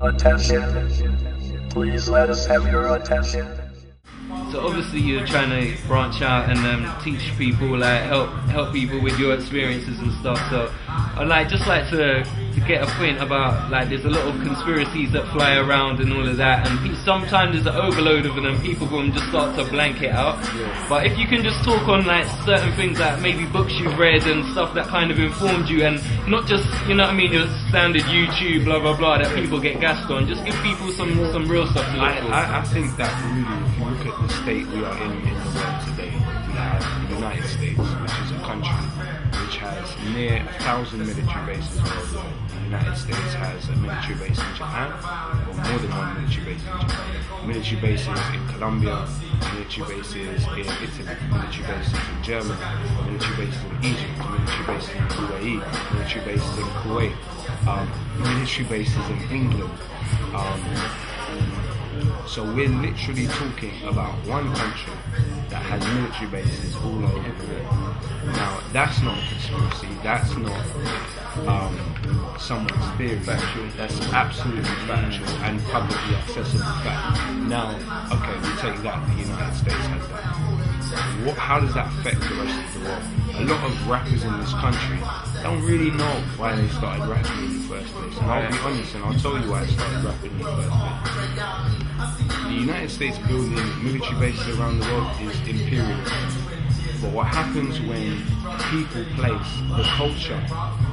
Attention, please let us have your attention. So obviously you're trying to branch out and teach people, like help people with your experiences and stuff. So I'd just like to get a point about, like, there's a lot of conspiracies that fly around and all of that, and sometimes there's an overload of them and people go and just start to blank it out. Yeah. But if you can just talk on like certain things, like maybe books you've read and stuff that kind of informed you, and not just, you know what I mean, your standard YouTube blah blah blah that people get gassed on. Just give people some real stuff to look for. I think that really, if you look at the state we are in the world today, we have the United States, which is a country which has near 1,000 military bases worldwide. The United States has a military base in Japan, or more than one military base in Japan. Military bases in Colombia, military bases in Italy, military bases in Germany, military bases in Egypt, military bases in UAE, military bases in Kuwait, military bases in England. So we're literally talking about one country that has military bases all over the world. Now, that's not a conspiracy, that's not someone's theory. Factual. That's absolutely factual and publicly accessible fact. Now, okay, we take that, the United States has that. How does that affect the rest of the world? A lot of rappers in this country don't really know why they started rapping in the first place. And I'll be honest, and I'll tell you why I started rapping in the first place. The United States building military bases around the world is imperialism. But what happens when people place the culture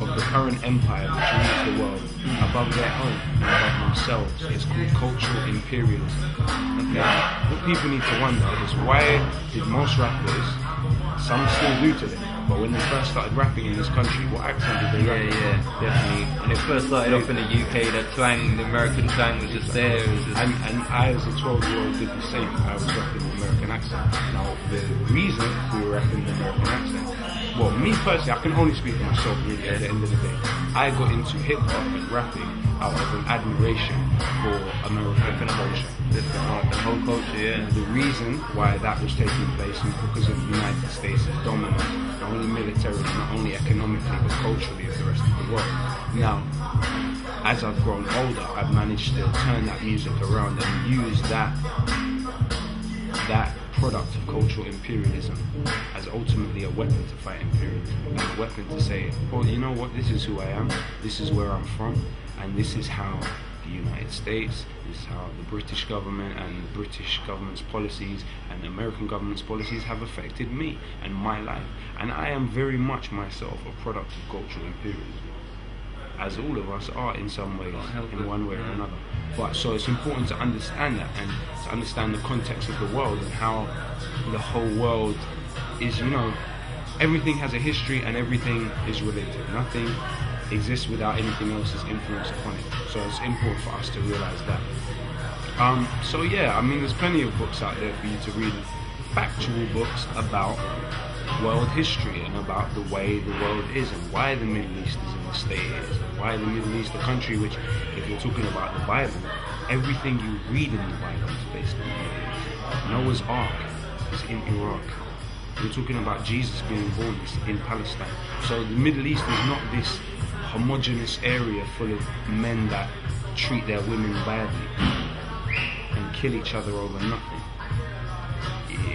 of the current empire which rules the world above their own, above themselves, it's called cultural imperialism. Okay? What people need to wonder is, why did most rappers, some still do today, but when they first started rapping in this country, what accent did they rap? Yeah, definitely. When it first started off in the UK, the twang, the American twang was just there. And I, as a 12-year-old, did the same. I was rapping the American accent. Now, the reason we were rapping the American accent, well, me personally, I can only speak for myself really at the end of the day. I got into hip-hop and rapping out of an admiration for American culture. The whole culture, yeah. And the reason why that was taking place was because of the United States' dominance, not only militarily, not only economically, but culturally of the rest of the world. Now, as I've grown older, I've managed to turn that music around and use that product of cultural imperialism as ultimately a weapon to fight imperialism, as a weapon to say, well, you know what, this is who I am, this is where I'm from, and this is how the United States, this is how the British government and the British government's policies and the American government's policies have affected me and my life. And I am very much myself a product of cultural imperialism, as all of us are in some ways, in one way or another. But so it's important to understand that, and to understand the context of the world and how the whole world is, you know, everything has a history and everything is related. Nothing exists without anything else's influence upon it. So it's important for us to realize that. So yeah, I mean, there's plenty of books out there for you to read, factual books about world history and about the way the world is and why the Middle East is in the state it is, and why the Middle East, the country which, if you're talking about the Bible, everything you read in the Bible is based on the Middle East. Noah's Ark is in Iraq. We're talking about Jesus being born in Palestine. So the Middle East is not this homogeneous area full of men that treat their women badly and kill each other over nothing.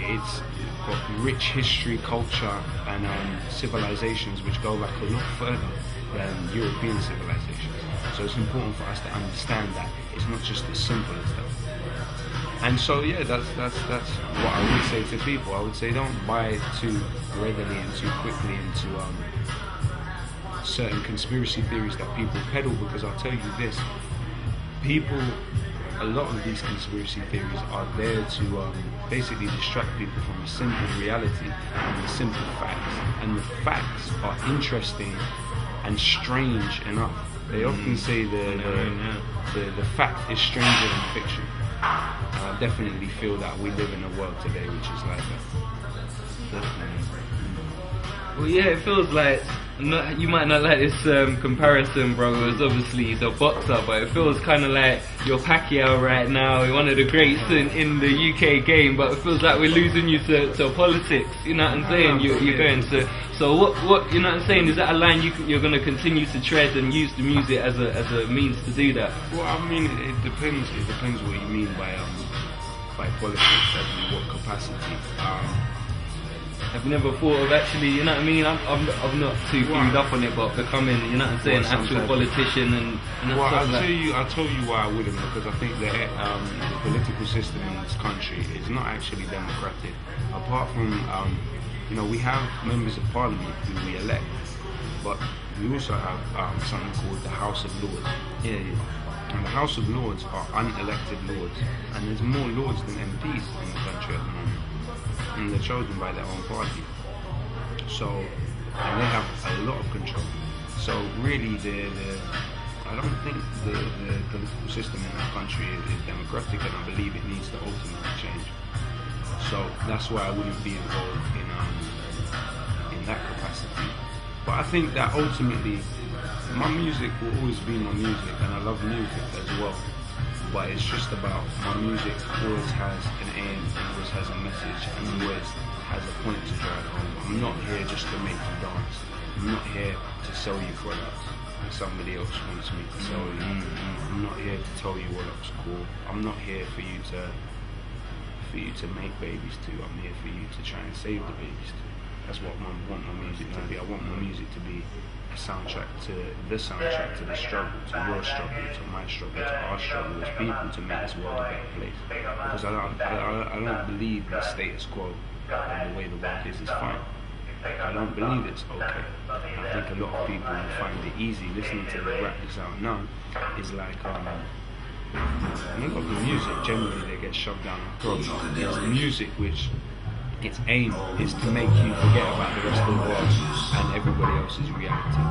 It's got rich history, culture, and civilizations which go back a lot further than European civilizations. So it's important for us to understand that it's not just as simple as that. And so yeah, that's what I would say to people. I would say don't buy too readily and too quickly into certain conspiracy theories that people peddle, because I'll tell you this, a lot of these conspiracy theories are there to basically distract people from a simple reality and the simple facts. And the facts are interesting and strange enough. They often say the fact is stranger than fiction. And I definitely feel that we live in a world today which is like that. Definitely. Well, yeah, it feels like you might not like this comparison, bro. As obviously he's a boxer, but it feels kind of like you're Pacquiao right now, one of the greats in the UK game. But it feels like we're losing you to politics. You know what I'm saying? You're going to. So what? You know what I'm saying? Is that a line you're going to continue to tread and use the music as a means to do that? Well, I mean, it depends. It depends what you mean by politics and what capacity. I've never thought of actually, you know what I mean? I'm not too clued up on it, but becoming, you know what I'm saying, actual politician and well, stuff I'll tell you why I wouldn't, because I think that the political system in this country is not actually democratic. Apart from, you know, we have members of parliament who we elect, but we also have something called the House of Lords. Yeah. And the House of Lords are unelected lords, and there's more lords than MPs in the country at the moment. And they're chosen by their own party. So, and they have a lot of control. So really, I don't think the political system in our country is democratic, and I believe it needs to ultimately change. So that's why I wouldn't be involved in that capacity. But I think that ultimately, my music will always be my music, and I love music as well. But it's just about my music always has an aim, and always has a message, and always has a point to drive home. I'm not here just to make you dance. I'm not here to sell you products and somebody else wants me to sell you. I'm not here to tell you what looks cool. I'm not here for you to make babies too. I'm here for you to try and save the babies too. That's what I want my music to be. I want my music to be a soundtrack to the struggle, to your struggle, to my struggle, to our struggle as people, to make this world a better place. Because I don't believe the status quo and the way the world is fine. I don't believe it's okay. I think a lot of people find it easy listening to the rap this out now. Is like a lot of the music generally they get shoved down our throats. There's music which its aim is to make you forget about the rest of the world and everybody else's reality.